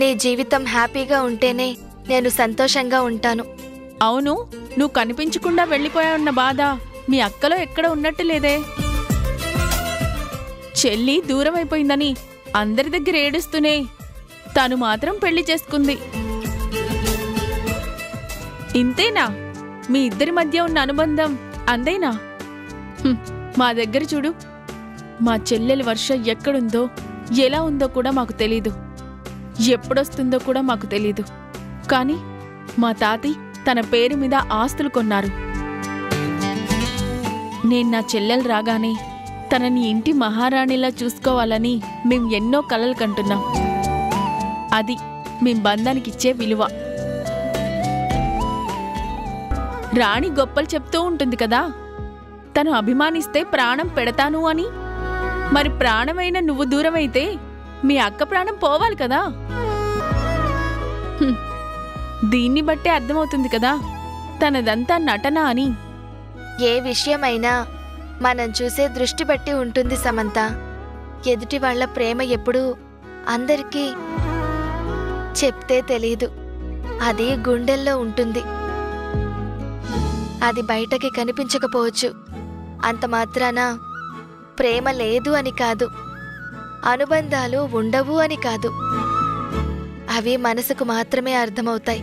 నీ జీవితం హ్యాపీగా ఉంటేనే నేను సంతోషంగా ఉంటాను. అవును, నువ్వు కనిపించకుండా వెళ్ళిపోయావన్న బాధ మీ అక్కలో ఎక్కడ ఉన్నట్టు లేదే. చెల్లి దూరం అయిపోయిందని అందరి దగ్గర ఏడుస్తూనే తను మాత్రం పెళ్లి చేసుకుంది. ఇంతేనా మీ ఇద్దరి మధ్య ఉన్న అనుబంధం? అందేనా? మా దగ్గర చూడు, మా చెల్లెలి వర్ష ఎక్కడుందో ఎలా ఉందో కూడా మాకు తెలీదు, ఎప్పుడొస్తుందో కూడా మాకు తెలీదు. కాని మా తాతయ్య తన పేరు మీద ఆస్తులు కొన్నారు. నేను నా చెల్లెలు రాగానే తనని ఇంటి మహారాణిలా చూసుకోవాలని మేం ఎన్నో కలలు కంటున్నాం. అది మేం బంధానికిచ్చే విలువ. రాణి గొప్పలు చెప్తూ ఉంటుంది కదా, తను అభిమానిస్తే ప్రాణం పెడతాను అని. మరి ప్రాణమైన నువ్వు దూరమైతే మీ అక్క ప్రాణం పోవాలి కదా. దీన్ని బట్టే అర్థమవుతుంది కదా తనదంతా నటన అని. ఏ విషయమైనా మనం చూసే దృష్టి బట్టి ఉంటుంది సమంత. ఎదుటి వాళ్ల ప్రేమ ఎప్పుడూ అందరికీ చెప్తే తెలీదు, అది గుండెల్లో ఉంటుంది. అది బయటకి కనిపించకపోవచ్చు, అంత మాత్రాన ప్రేమ లేదు అని కాదు, అనుబంధాలు ఉండవు అని కాదు. అవి మనసుకు మాత్రమే అర్థమవుతాయి.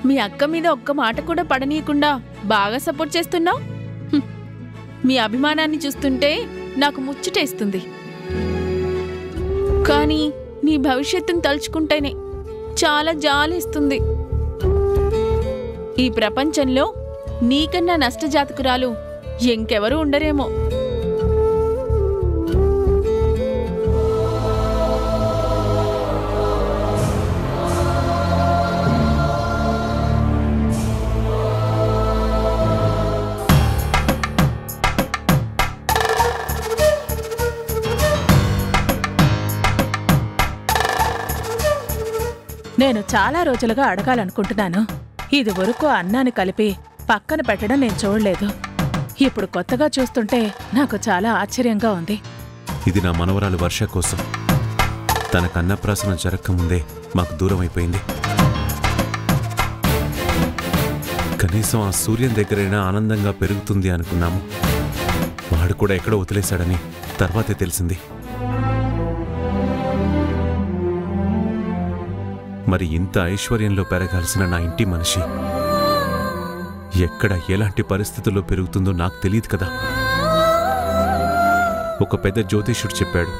మీ అక్క మీద ఒక్క మాట కూడా పడనీయకుండా బాగా సపోర్ట్ చేస్తున్నావు. మీ అభిమానాన్ని చూస్తుంటే నాకు ముచ్చటేస్తుంది. కానీ నీ భవిష్యత్తును తలుచుకుంటేనే చాలా జాలిస్తుంది. ఈ ప్రపంచంలో నీకన్నా నష్టజాతకురాలు ఇంకెవరూ ఉండరేమో. నేను చాలా రోజులుగా అడగాలనుకుంటున్నాను. ఇదివరకు అన్నాన్ని కలిపి పక్కన పెట్టడం నేను చూడలేదు. ఇప్పుడు కొత్తగా చూస్తుంటే నాకు చాలా ఆశ్చర్యంగా ఉంది. ఇది నా మనవరాలు వర్ష కోసం. తనకు అన్నప్రాసనం జరగకముందే మాకు దూరం అయిపోయింది. కనీసం ఆ సూర్యం దగ్గరైనా ఆనందంగా పెరుగుతుంది అనుకున్నాము. వాడు కూడా ఎక్కడో వదిలేశాడని తర్వాతే తెలిసింది. మరి ఇంత ఐశ్వర్యంలో పెరగాల్సిన నా ఇంటి మనిషి ఎక్కడ ఎలాంటి పరిస్థితుల్లో పెరుగుతుందో నాకు తెలియదు కదా. ఒక పెద్ద జ్యోతిష్యుడు చెప్పాడు,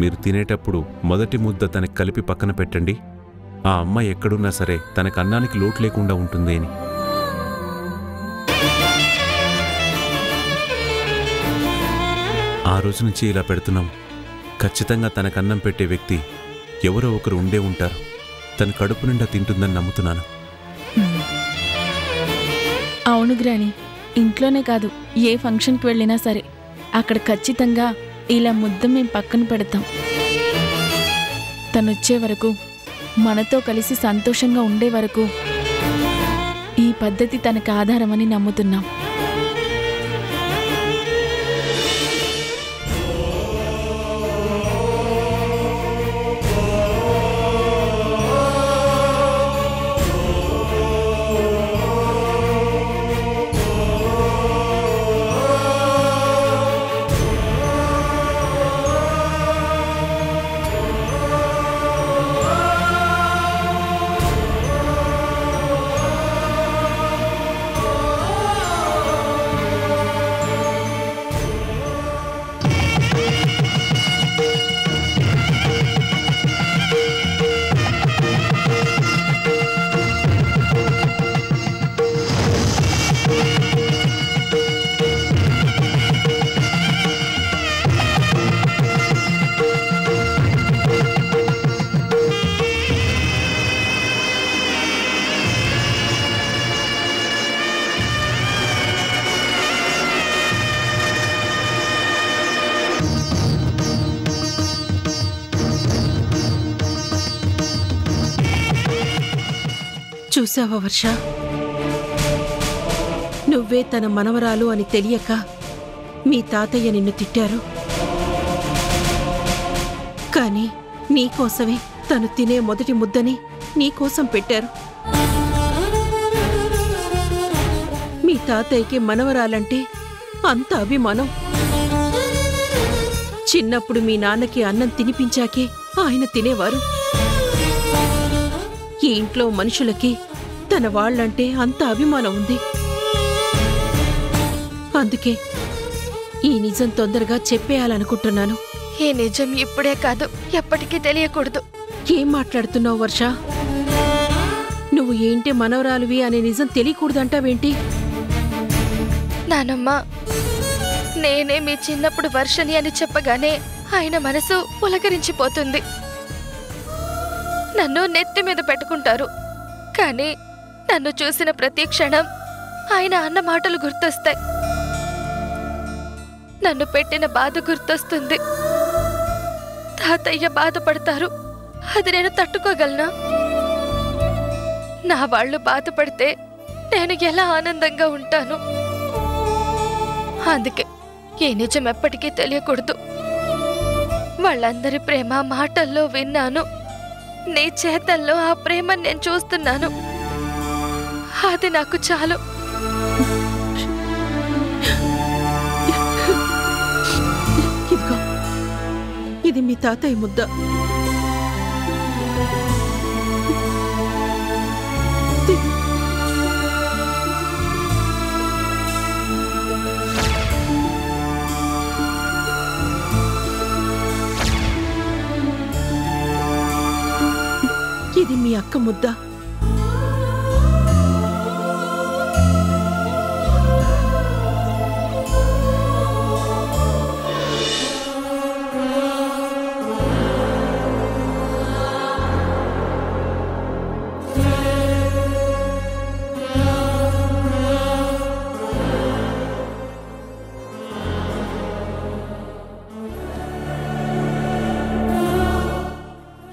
మీరు తినేటప్పుడు మొదటి ముద్ద తనకి కలిపి పక్కన పెట్టండి, ఆ అమ్మాయి ఎక్కడున్నా సరే తనకు అన్నానికి లోటు లేకుండా ఉంటుంది అని. ఆ రోజు నుంచి ఇలా పెడుతున్నాం. ఖచ్చితంగా తనకు అన్నం పెట్టే వ్యక్తి ఎవరో ఒకరు ఉండే ఉంటారు. తన కడుపు నిండా తింటుందని నమ్ముతున్నాను. అవును గ్రాని, ఇంట్లోనే కాదు ఏ ఫంక్షన్కి వెళ్ళినా సరే అక్కడ ఖచ్చితంగా ఇలా ముద్ద మేం పక్కన పెడతాం. తనొచ్చే వరకు, మనతో కలిసి సంతోషంగా ఉండే వరకు ఈ పద్ధతి తనకు ఆధారమని నమ్ముతున్నాం. చూసావా వర్ష, నువ్వే తన మనవరాలు అని తెలియక మీ తాతయ్య నిన్ను తిట్టారు. కానీ నీకోసమే తను తినే మొదటి ముద్దని నీకోసం పెట్టారు. మీ తాతయ్యకి మనవరాలంటే అంత అభిమానం. చిన్నప్పుడు మీ నాన్నకి అన్నం తినిపించాకే ఆయన తినేవారు. ఈ ఇంట్లో మనుషులకి తన వాళ్ళంటే అంత అభిమానం ఉంది. అందుకే ఈ నిజం తొందరగా చెప్పేయాలనుకుంటున్నాను. ఈ నిజం ఇప్పుడే కాదు, ఎప్పటికీ తెలియకూడదు. ఏం మాట్లాడుతున్నావు వర్ష? నువ్వు ఏంటి మనవరాలువి అనే నిజం తెలియకూడదంటావేంటి? నానమ్మ, నేనే మీ చిన్నప్పుడు వర్షని అని చెప్పగానే ఆయన మనసు పులకరించిపోతుంది. నన్ను నెత్తి మీద పెట్టుకుంటారు. కానీ నన్ను చూసిన ప్రతి క్షణం ఆయన అన్న మాటలు గుర్తొస్తాయి. నన్ను పెట్టిన బాధ గుర్తొస్తుంది. తాతయ్య బాధపడతారు, అది నేను తట్టుకోగలనా? నా వాళ్ళు బాధపడితే నేను ఎలా ఆనందంగా ఉంటాను? అందుకే ఈ నిజం ఎప్పటికీ తెలియకూడదు. వాళ్ళందరి ప్రేమ మాటల్లో విన్నాను. నీ చేతల్లో ఆ ప్రేమను నేను చూస్తున్నాను. అది నాకు చాలు. ఇదిగో, ఇది మీ తాతయ్య ముద్ద. ఇది మీ అక్క ముద్ద.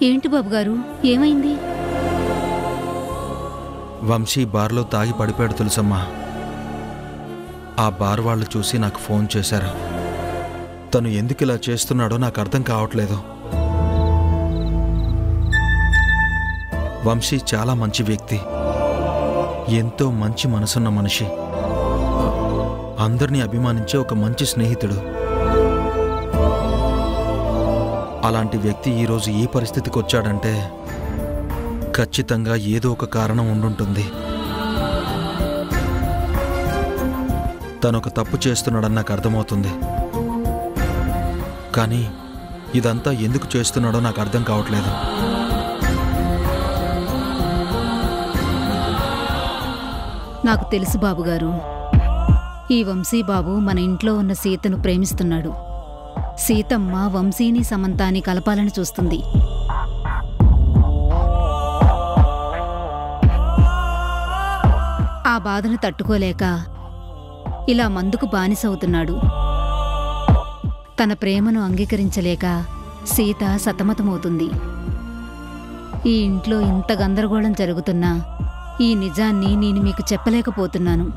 ఏంటి బాబుగారు, ఏమైంది? వంశీ బార్లో తాగి పడిపోయాడు తెలుసమ్మా. ఆ బార్ వాళ్ళు చూసి నాకు ఫోన్ చేశారు. తను ఎందుకు ఇలా చేస్తున్నాడో నాకు అర్థం కావట్లేదు. వంశీ చాలా మంచి వ్యక్తి, ఎంతో మంచి మనసున్న మనిషి, అందరినీ అభిమానించే ఒక మంచి స్నేహితుడు. అలాంటి వ్యక్తి ఈరోజు ఈ పరిస్థితికి వచ్చాడంటే ఖచ్చితంగా ఏదో ఒక కారణం ఉండుంటుంది. తనొక తప్పు చేస్తున్నాడని నాకు అర్థమవుతుంది. కానీ ఇదంతా ఎందుకు చేస్తున్నాడో నాకు అర్థం కావట్లేదు. నాకు తెలుసు బాబుగారు, ఈ వంశీ బాబు మన ఇంట్లో ఉన్న సీతను ప్రేమిస్తున్నాడు. సీతమ్మ వంశీని సమంతాని కలపాలని చూస్తుంది. ఆ బాధను తట్టుకోలేక ఇలా మందుకు బానిసవుతున్నాడు. తన ప్రేమను అంగీకరించలేక సీత సతమతమవుతుంది. ఈ ఇంట్లో ఇంత గందరగోళం జరుగుతున్నా ఈ నిజాన్ని నేను మీకు చెప్పలేకపోతున్నాను.